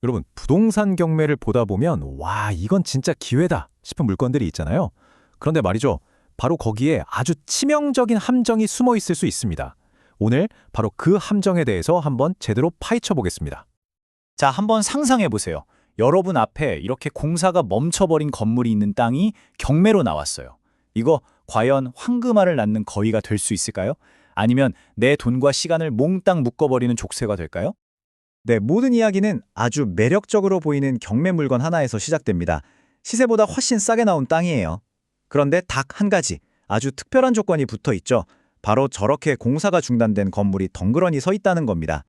여러분, 부동산 경매를 보다 보면 와, 이건 진짜 기회다 싶은 물건들이 있잖아요. 그런데 말이죠. 바로 거기에 아주 치명적인 함정이 숨어 있을 수 있습니다. 오늘 바로 그 함정에 대해서 한번 제대로 파헤쳐 보겠습니다. 자, 한번 상상해 보세요. 여러분 앞에 이렇게 공사가 멈춰버린 건물이 있는 땅이 경매로 나왔어요. 이거 과연 황금알을 낳는 거위가 될 수 있을까요? 아니면 내 돈과 시간을 몽땅 묶어버리는 족쇄가 될까요? 네, 모든 이야기는 아주 매력적으로 보이는 경매 물건 하나에서 시작됩니다. 시세보다 훨씬 싸게 나온 땅이에요. 그런데 딱 한 가지, 아주 특별한 조건이 붙어 있죠. 바로 저렇게 공사가 중단된 건물이 덩그러니 서 있다는 겁니다.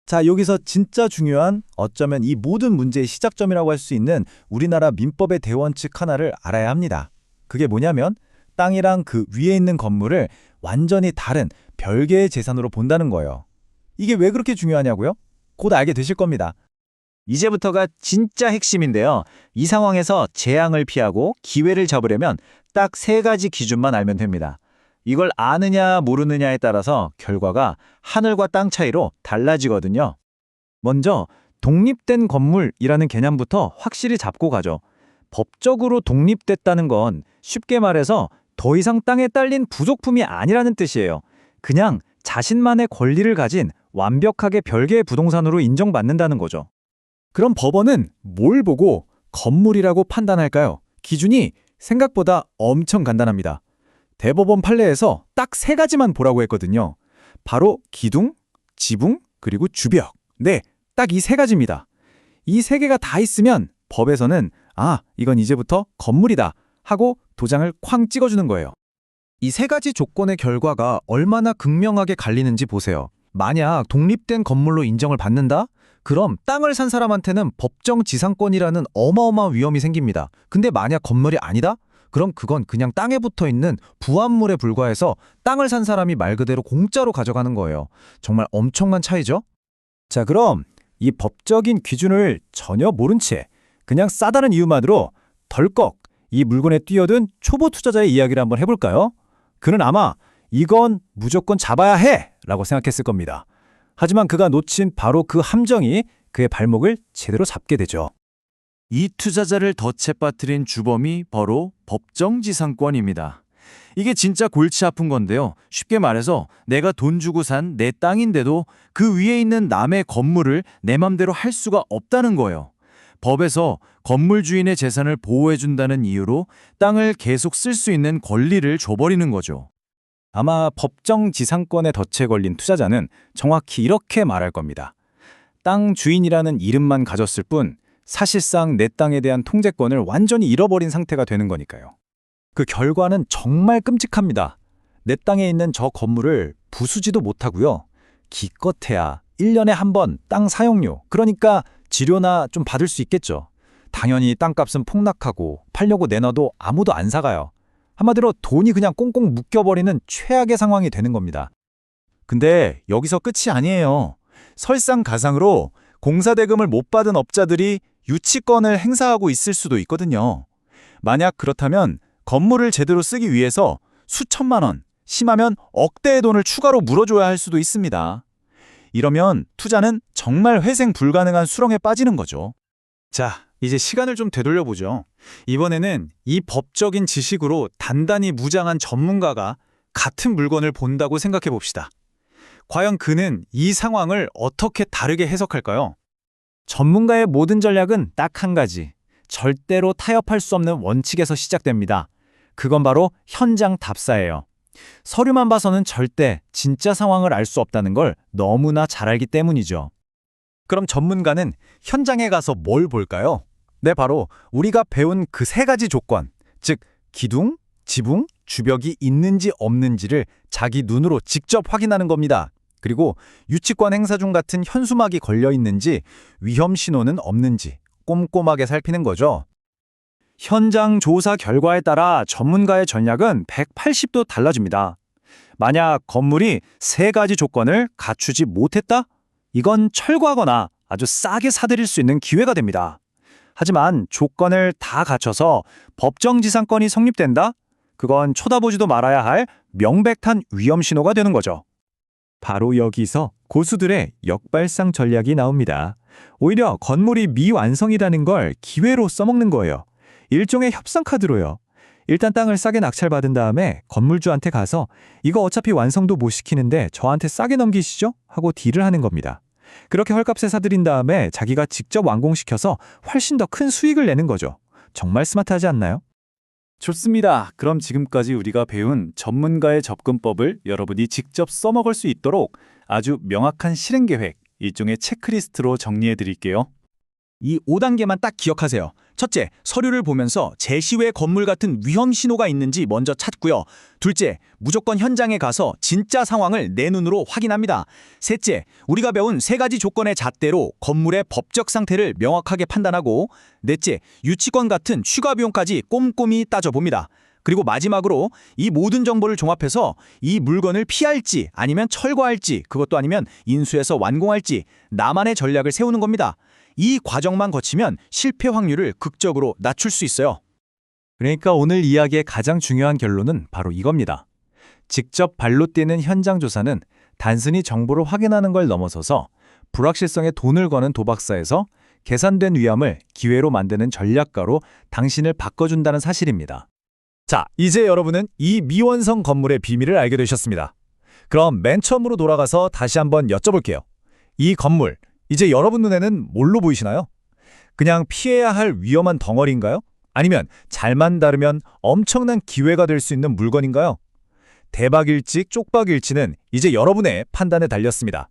자, 여기서 진짜 중요한, 어쩌면 이 모든 문제의 시작점이라고 할 수 있는 우리나라 민법의 대원칙 하나를 알아야 합니다. 그게 뭐냐면 땅이랑 그 위에 있는 건물을 완전히 다른 별개의 재산으로 본다는 거예요. 이게 왜 그렇게 중요하냐고요? 곧 알게 되실 겁니다. 이제부터가 진짜 핵심인데요. 이 상황에서 재앙을 피하고 기회를 잡으려면 딱 세 가지 기준만 알면 됩니다. 이걸 아느냐 모르느냐에 따라서 결과가 하늘과 땅 차이로 달라지거든요. 먼저 독립된 건물이라는 개념부터 확실히 잡고 가죠. 법적으로 독립됐다는 건 쉽게 말해서 더 이상 땅에 딸린 부속품이 아니라는 뜻이에요. 그냥 자신만의 권리를 가진 완벽하게 별개의 부동산으로 인정받는다는 거죠. 그럼 법원은 뭘 보고 건물이라고 판단할까요? 기준이 생각보다 엄청 간단합니다. 대법원 판례에서 딱 세 가지만 보라고 했거든요. 바로 기둥, 지붕, 그리고 주벽. 네, 딱 이 세 가지입니다. 이 세 개가 다 있으면 법에서는 이건 이제부터 건물이다 하고 도장을 쾅 찍어주는 거예요. 이 세 가지 조건의 결과가 얼마나 극명하게 갈리는지 보세요. 만약 독립된 건물로 인정을 받는다? 그럼 땅을 산 사람한테는 법정 지상권이라는 어마어마한 위험이 생깁니다. 근데 만약 건물이 아니다? 그럼 그건 그냥 땅에 붙어 있는 부합물에 불과해서 땅을 산 사람이 말 그대로 공짜로 가져가는 거예요. 정말 엄청난 차이죠? 자, 그럼 이 법적인 기준을 전혀 모른 채 그냥 싸다는 이유만으로 덜컥 이 물건에 뛰어든 초보 투자자의 이야기를 한번 해볼까요? 그는 아마 이건 무조건 잡아야 해! 라고 생각했을 겁니다. 하지만 그가 놓친 바로 그 함정이 그의 발목을 제대로 잡게 되죠. 이 투자자를 덫에 빠뜨린 주범이 바로 법정지상권입니다. 이게 진짜 골치 아픈 건데요. 쉽게 말해서 내가 돈 주고 산 내 땅인데도 그 위에 있는 남의 건물을 내 맘대로 할 수가 없다는 거예요. 법에서 건물 주인의 재산을 보호해준다는 이유로 땅을 계속 쓸 수 있는 권리를 줘버리는 거죠. 아마 법정지상권의 덫에 걸린 투자자는 정확히 이렇게 말할 겁니다. 땅 주인이라는 이름만 가졌을 뿐 사실상 내 땅에 대한 통제권을 완전히 잃어버린 상태가 되는 거니까요. 그 결과는 정말 끔찍합니다. 내 땅에 있는 저 건물을 부수지도 못하고요. 기껏해야 1년에 한 번 땅 사용료, 그러니까 지료나 좀 받을 수 있겠죠. 당연히 땅값은 폭락하고 팔려고 내놔도 아무도 안 사가요. 한마디로 돈이 그냥 꽁꽁 묶여버리는 최악의 상황이 되는 겁니다. 근데 여기서 끝이 아니에요. 설상가상으로 공사대금을 못 받은 업자들이 유치권을 행사하고 있을 수도 있거든요. 만약 그렇다면 건물을 제대로 쓰기 위해서 수천만 원, 심하면 억대의 돈을 추가로 물어줘야 할 수도 있습니다. 이러면 투자는 정말 회생 불가능한 수렁에 빠지는 거죠. 자, 이제 시간을 좀 되돌려보죠. 이번에는 이 법적인 지식으로 단단히 무장한 전문가가 같은 물건을 본다고 생각해 봅시다. 과연 그는 이 상황을 어떻게 다르게 해석할까요? 전문가의 모든 전략은 딱 한 가지. 절대로 타협할 수 없는 원칙에서 시작됩니다. 그건 바로 현장 답사예요. 서류만 봐서는 절대 진짜 상황을 알 수 없다는 걸 너무나 잘 알기 때문이죠. 그럼 전문가는 현장에 가서 뭘 볼까요? 네, 바로 우리가 배운 그 세 가지 조건, 즉 기둥, 지붕, 주벽이 있는지 없는지를 자기 눈으로 직접 확인하는 겁니다. 그리고 유치권 행사 중 같은 현수막이 걸려 있는지, 위험 신호는 없는지 꼼꼼하게 살피는 거죠. 현장 조사 결과에 따라 전문가의 전략은 180도 달라집니다. 만약 건물이 세 가지 조건을 갖추지 못했다? 이건 철거하거나 아주 싸게 사들일 수 있는 기회가 됩니다. 하지만 조건을 다 갖춰서 법정지상권이 성립된다? 그건 쳐다보지도 말아야 할 명백한 위험 신호가 되는 거죠. 바로 여기서 고수들의 역발상 전략이 나옵니다. 오히려 건물이 미완성이라는 걸 기회로 써먹는 거예요. 일종의 협상 카드로요. 일단 땅을 싸게 낙찰받은 다음에 건물주한테 가서 이거 어차피 완성도 못 시키는데 저한테 싸게 넘기시죠? 하고 딜을 하는 겁니다. 그렇게 헐값에 사들인 다음에 자기가 직접 완공시켜서 훨씬 더 큰 수익을 내는 거죠. 정말 스마트하지 않나요? 좋습니다. 그럼 지금까지 우리가 배운 전문가의 접근법을 여러분이 직접 써먹을 수 있도록 아주 명확한 실행 계획, 일종의 체크리스트로 정리해 드릴게요. 이 5단계만 딱 기억하세요. 첫째, 서류를 보면서 제시 외 건물 같은 위험 신호가 있는지 먼저 찾고요. 둘째, 무조건 현장에 가서 진짜 상황을 내 눈으로 확인합니다. 셋째, 우리가 배운 3가지 조건의 잣대로 건물의 법적 상태를 명확하게 판단하고, 넷째, 유치권 같은 추가 비용까지 꼼꼼히 따져봅니다. 그리고 마지막으로 이 모든 정보를 종합해서 이 물건을 피할지 아니면 철거할지, 그것도 아니면 인수해서 완공할지 나만의 전략을 세우는 겁니다. 이 과정만 거치면 실패 확률을 극적으로 낮출 수 있어요. 그러니까 오늘 이야기의 가장 중요한 결론은 바로 이겁니다. 직접 발로 뛰는 현장 조사는 단순히 정보를 확인하는 걸 넘어서서 불확실성에 돈을 거는 도박사에서 계산된 위험을 기회로 만드는 전략가로 당신을 바꿔준다는 사실입니다. 자, 이제 여러분은 이 미완성 건물의 비밀을 알게 되셨습니다. 그럼 맨 처음으로 돌아가서 다시 한번 여쭤볼게요. 이 건물, 이제 여러분 눈에는 뭘로 보이시나요? 그냥 피해야 할 위험한 덩어리인가요? 아니면 잘만 다루면 엄청난 기회가 될 수 있는 물건인가요? 대박일지 쪽박일지는 이제 여러분의 판단에 달렸습니다.